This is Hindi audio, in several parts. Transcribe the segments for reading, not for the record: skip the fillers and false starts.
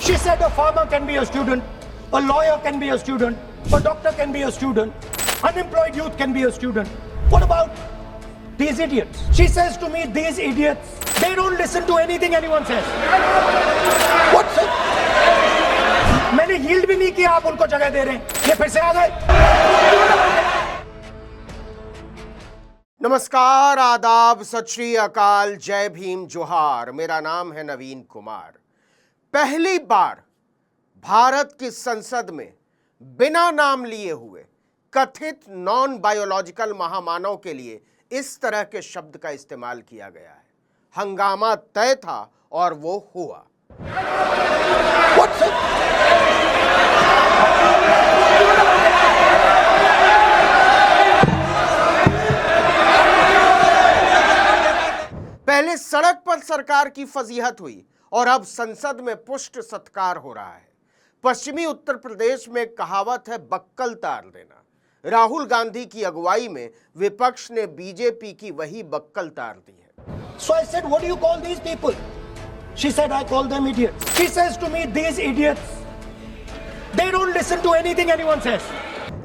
She said a farmer can be a student, a lawyer can be a student, a doctor can be a student, unemployed youth can be a student. What about these idiots? She says to me, these idiots, they don't listen to anything anyone says. What's it? मैंने yield भी नहीं किया, आप उनको जगह दे रहे हैं, ये फिर से आ गए। नमस्कार, आदाब, सत श्री अकाल, जय भीम, जोहार। मेरा नाम है नवीन कुमार। पहली बार भारत की संसद में बिना नाम लिए हुए कथित नॉन बायोलॉजिकल महामानव के लिए इस तरह के शब्द का इस्तेमाल किया गया है। हंगामा तय था और वो हुआ। पहले सड़क पर सरकार की फजीहत हुई और अब संसद में पुष्ट सत्कार हो रहा है। पश्चिमी उत्तर प्रदेश में कहावत है, बक्कल तार देना। राहुल गांधी की अगुवाई में विपक्ष ने बीजेपी की वही बक्कल तार दी है। So I said, what do you call these people? She said, I call them idiots. She says to me, these idiots, they don't listen to anything anyone says.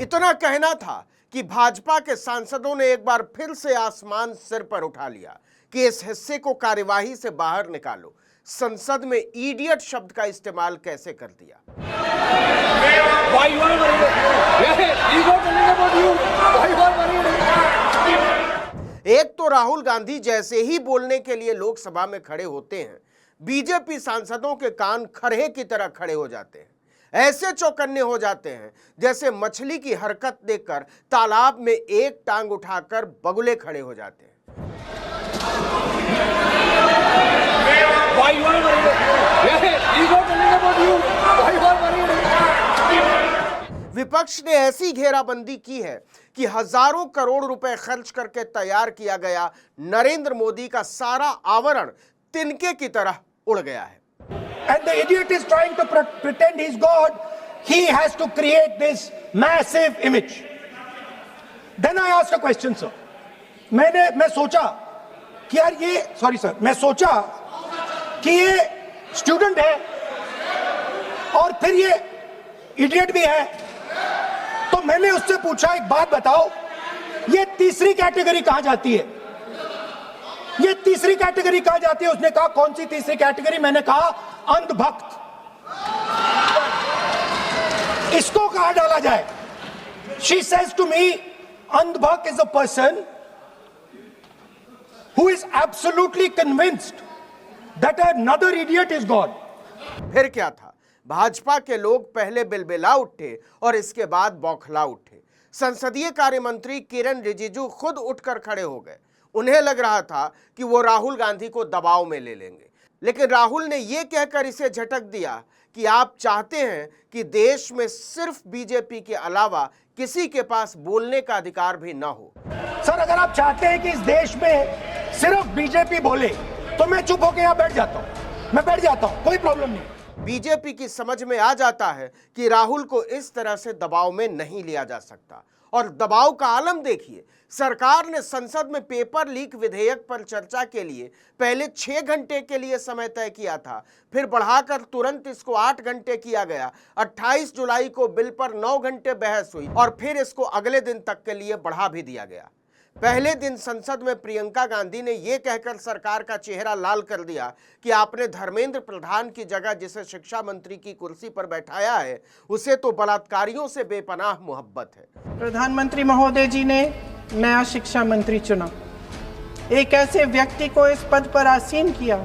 इतना कहना था कि भाजपा के सांसदों ने एक बार फिर से आसमान सिर पर उठा लिया कि इस हिस्से को कार्यवाही से बाहर निकालो। संसद में इडियट शब्द का इस्तेमाल कैसे कर दिया। एक तो राहुल गांधी जैसे ही बोलने के लिए लोकसभा में खड़े होते हैं, बीजेपी सांसदों के कान खरहे की तरह खड़े हो जाते हैं। ऐसे चौकन्ने हो जाते हैं जैसे मछली की हरकत देखकर तालाब में एक टांग उठाकर बगुले खड़े हो जाते हैं। विपक्ष ने ऐसी घेराबंदी की है कि हजारों करोड़ रुपए खर्च करके तैयार किया गया नरेंद्र मोदी का सारा आवरण तिनके की तरह उड़ गया है। And the idiot is trying to pretend he's God. He has to create this massive image. Then I asked a question, sir. मैं सोचा कि यार ये, sorry sir, मैं सोचा कि ये स्टूडेंट है और फिर ये इडियट भी है, तो मैंने उससे पूछा, एक बात बताओ, ये तीसरी कैटेगरी कहां जाती है? ये तीसरी कैटेगरी कहां जाती है? उसने कहा, कौन सी तीसरी कैटेगरी? मैंने कहा, अंधभक्त। इसको कहां डाला जाए? She says to me, अंधभक्त is a person who is absolutely convinced that another idiot is God. फिर क्या था? भाजपा के लोग पहले बिलबिला उठे और इसके बाद बौखला उठे। संसदीय कार्य मंत्री किरण रिजिजू खुद उठकर खड़े हो गए। उन्हें लग रहा था कि वो राहुल गांधी को दबाव में ले लेंगे, लेकिन राहुल ने यह कहकर इसे झटक दिया कि आप चाहते हैं कि देश में सिर्फ बीजेपी के अलावा किसी के पास बोलने का अधिकार भी ना हो। सर, अगर आप चाहते हैं कि इस देश में सिर्फ बीजेपी बोले तो मैं चुप होकर यहां बैठ जाता हूं, मैं बैठ जाता हूं, कोई प्रॉब्लम नहीं। बीजेपी की समझ में आ जाता है कि राहुल को इस तरह से दबाव में नहीं लिया जा सकता। और दबाव का आलम देखिए, सरकार ने संसद में पेपर लीक विधेयक पर चर्चा के लिए पहले 6 घंटे के लिए समय तय किया था, फिर बढ़ाकर तुरंत इसको 8 घंटे किया गया। 28 जुलाई को बिल पर 9 घंटे बहस हुई और फिर इसको अगले दिन तक के लिए बढ़ा भी दिया गया। पहले दिन संसद में प्रियंका गांधी ने यह कहकर सरकार का चेहरा लाल कर दिया कि आपने धर्मेंद्र प्रधान की जगह जिसे शिक्षा मंत्री की कुर्सी पर बैठाया है, उसे तो बलात्कारियों से बेपनाह मोहब्बत है। प्रधानमंत्री महोदय जी ने नया शिक्षा मंत्री चुना, एक ऐसे व्यक्ति को इस पद पर आसीन किया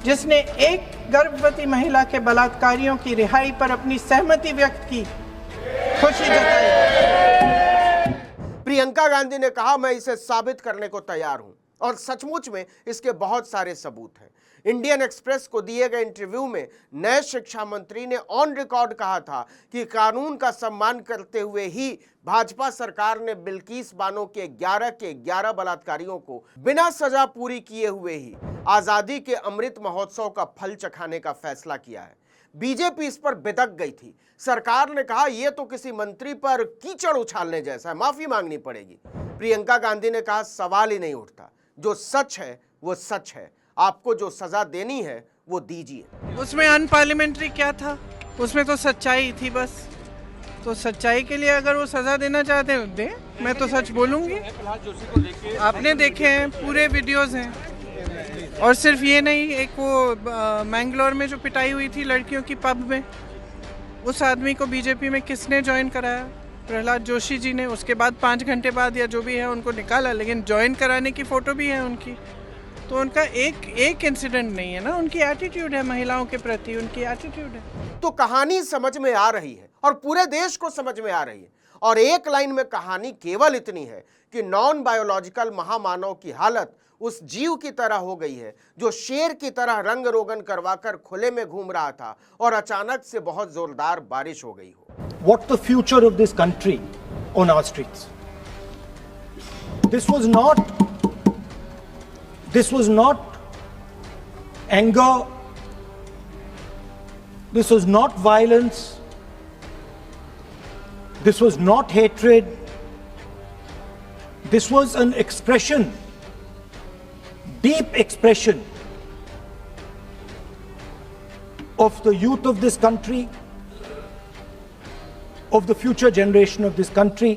जिसने एक गर्भवती महिला के बलात्कारियों की रिहाई पर अपनी सहमति व्यक्त की, खुशी जताई। प्रियंका गांधी ने कहा, मैं इसे साबित करने को तैयार हूं, और सचमुच में इसके बहुत सारे सबूत हैं। इंडियन एक्सप्रेस को दिए गए इंटरव्यू में नए शिक्षा मंत्री ने ऑन रिकॉर्ड कहा था कि कानून का सम्मान करते हुए ही भाजपा सरकार ने बिल्किस बानो के 11 बलात्कारियों को बिना सजा पूरी किए हुए ही आजादी के अमृत महोत्सव का फल चखाने का फैसला किया है। बीजेपी इस पर बिदक गई थी। सरकार ने कहा यह तो किसी मंत्री पर कीचड़ उछालने जैसा है, माफी मांगनी पड़ेगी। प्रियंका गांधी ने कहा सवाल ही नहीं उठता, जो सच है वो सच है, आपको जो सजा देनी है वो दीजिए। उसमें अनपार्लियामेंट्री क्या था? उसमें तो सच्चाई थी बस। तो सच्चाई के लिए अगर वो सजा देना चाहते हैं दे, मैं तो सच बोलूंगी। आपने देखे हैं, पूरे वीडियोस हैं। और सिर्फ ये नहीं, एक वो मैंगलोर में जो पिटाई हुई थी लड़कियों की पब में, उस आदमी को बीजेपी में किसने ज्वाइन कराया? प्रहलाद जोशी जी ने। उसके बाद 5 घंटे बाद या जो भी है उनको निकाला, लेकिन ज्वाइन कराने की फोटो भी है उनकी। तो उनका एक इंसिडेंट नहीं है ना, उनकी एटीट्यूड है महिलाओं के प्रति, उनकी एटीट्यूड है। तो कहानी समझ में आ रही है और पूरे देश को समझ में आ रही है। और एक लाइन में कहानी केवल इतनी है कि नॉन बायोलॉजिकल महामानव की हालत उस जीव की तरह हो गई है जो शेर की तरह रंग रोगन करवाकर खुले में घूम रहा था और अचानक से बहुत जोरदार बारिश हो गई हो। What the future of this country on our streets? This was not anger. This was not violence. This was not hatred. This was an expression, deep expression of the youth of this country, of the future generation of this country.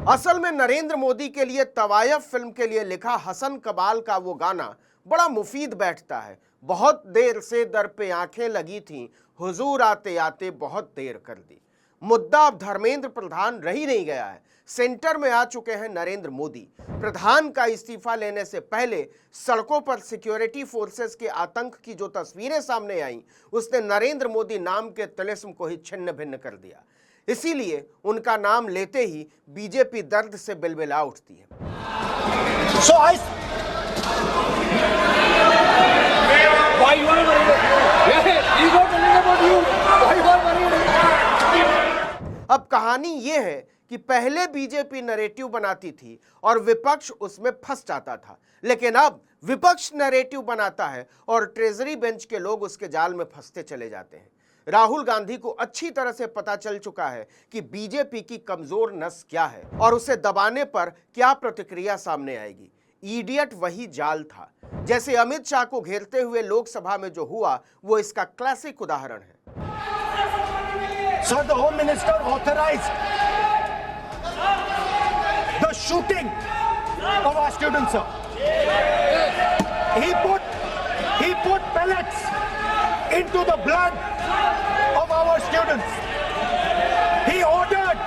असल में नरेंद्र मोदी के लिए तवायफ फिल्म के लिए लिखा हसन कबाल का वो गाना बड़ा मुफीद बैठता है। बहुत देर से दर पे आंखें लगी थीं, हुजूर आते आते बहुत देर कर दी। मुद्दा अब धर्मेंद्र प्रधान रही नहीं गया है, सेंटर में आ चुके हैं नरेंद्र मोदी। प्रधान का इस्तीफा लेने से पहले सड़कों पर सिक्योरिटी फोर्सेस के आतंक की जो तस्वीरें सामने आईं, उसने नरेंद्र मोदी नाम के तिलिस्म को ही छिन्न भिन्न कर दिया। इसीलिए उनका नाम लेते ही बीजेपी दर्द से बिलबिला उठती है। अब कहानी यह है कि पहले बीजेपी नैरेटिव बनाती थी और विपक्ष उसमें फंस जाता था, लेकिन अब विपक्ष नैरेटिव बनाता है और ट्रेजरी बेंच के लोग उसके जाल में फंसते चले जाते हैं। राहुल गांधी को अच्छी तरह से पता चल चुका है कि बीजेपी की कमजोर नस क्या है और उसे दबाने पर क्या प्रतिक्रिया सामने आएगी। इडियट वही जाल था। जैसे अमित शाह को घेरते हुए लोकसभा में जो हुआ, वो इसका क्लासिक उदाहरण है। Sir, the Home Minister authorized the shooting of our students, sir. He put pellets into the blood of our students. He ordered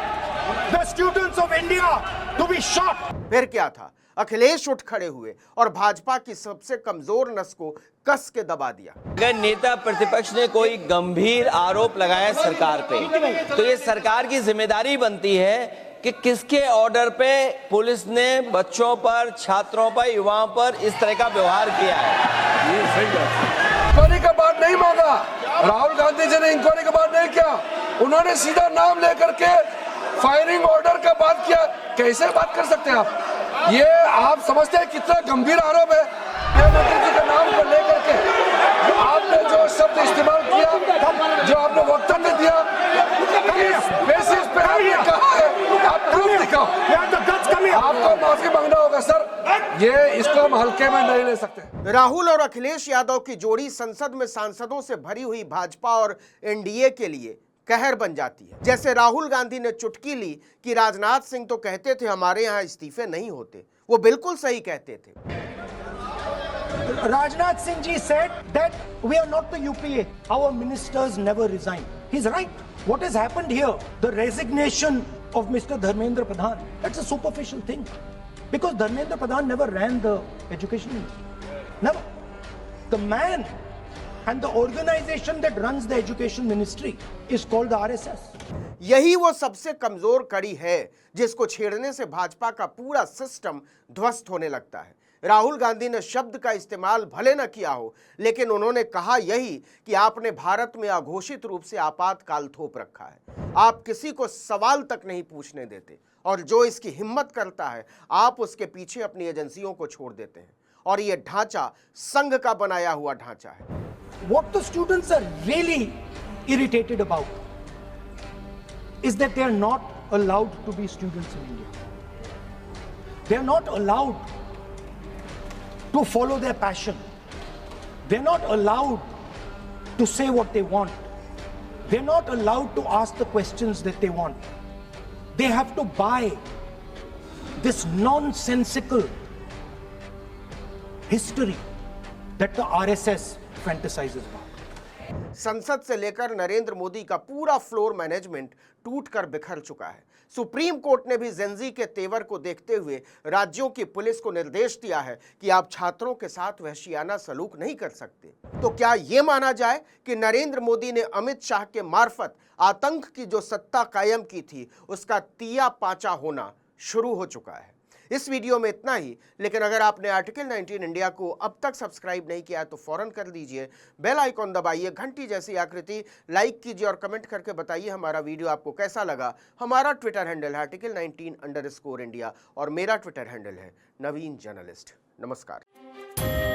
the students of India to be shot. फिर क्या था? अखिलेश उठ खड़े हुए और भाजपा की सबसे कमजोर नस को कस के दबा दिया। अगर नेता प्रतिपक्ष ने कोई गंभीर आरोप लगाया सरकार पे, तो ये सरकार की जिम्मेदारी बनती है कि किसके ऑर्डर पे पुलिस ने बच्चों पर, छात्रों पर, युवाओं पर इस तरह का व्यवहार किया है। ये सही बात। इंक्वायरी का बात नहीं मांगा, राहुल गांधी जी ने इंक्वायरी का बात नहीं किया, उन्होंने सीधा नाम लेकर के फायरिंग ऑर्डर का बात किया। कैसे बात कर सकते हैं आप? ये आप समझते हैं कितना गंभीर आरोप है? प्रधानमंत्री जी के नाम को लेकर के आपने जो शब्द इस्तेमाल किया, जो आपने वक्तव्य दिया, इस बेसिस पे आपने कहा है, आप प्रूफ दिखाओ। आपको माफी मांगना होगा सर, ये इसको हम हल्के में नहीं ले सकते। राहुल और अखिलेश यादव की जोड़ी संसद में सांसदों से भरी हुई भाजपा और एनडीए के लिए कहर बन जाती है। जैसे राहुल गांधी ने चुटकी ली कि राजनाथ सिंह तो कहते थे हमारे यहाँ इस्तीफे नहीं होते। वो बिल्कुल सही कहते थे। Rajnath Singh ji said that we are not the UPA. Our ministers never resign. He's right. What has happened here? The resignation of Mr. Dharmendra Pradhan. That's a superficial thing. Because Dharmendra Pradhan never ran the education ministry. Never. The man and the organization that runs the education ministry is called the RSS. यही वो सबसे कमजोर कड़ी है जिसको छेड़ने से भाजपा का पूरा सिस्टम ध्वस्त होने लगता है। राहुल गांधी ने शब्द का इस्तेमाल भले न किया हो, लेकिन उन्होंने कहा यही कि आपने भारत में अघोषित रूप से आपातकाल थोप रखा है। आप किसी को सवाल तक नहीं पूछने देते और जो इसकी हिम्मत करता है, आप उसके पीछे अपनी एजेंसियों को छोड़ देते हैं और ये ढांचा संघ का बनाया हुआ ढांचा है। What the students are really irritated about is that they are not allowed to be students in India. They are not allowed to follow their passion. They are not allowed to say what they want. They're not allowed to ask the questions that they want. They have to buy this nonsensical history that the RSS fantasizes about. संसद से लेकर नरेंद्र मोदी का पूरा फ्लोर मैनेजमेंट टूटकर बिखर चुका है। सुप्रीम कोर्ट ने भी जेंजी के तेवर को देखते हुए राज्यों की पुलिस को निर्देश दिया है कि आप छात्रों के साथ वहशियाना सलूक नहीं कर सकते। तो क्या यह माना जाए कि नरेंद्र मोदी ने अमित शाह के मार्फत आतंक की जो सत्ता कायम की थी उसका तिया पाचा होना शुरू हो चुका है। इस वीडियो में इतना ही, लेकिन अगर आपने आर्टिकल 19 इंडिया को अब तक सब्सक्राइब नहीं किया है तो फौरन कर दीजिए, बेल आइकॉन दबाइए, घंटी जैसी आकृति लाइक कीजिए और कमेंट करके बताइए हमारा वीडियो आपको कैसा लगा। हमारा ट्विटर हैंडल है आर्टिकल 19_इंडिया और मेरा ट्विटर हैंडल है नवीन जर्नलिस्ट। नमस्कार।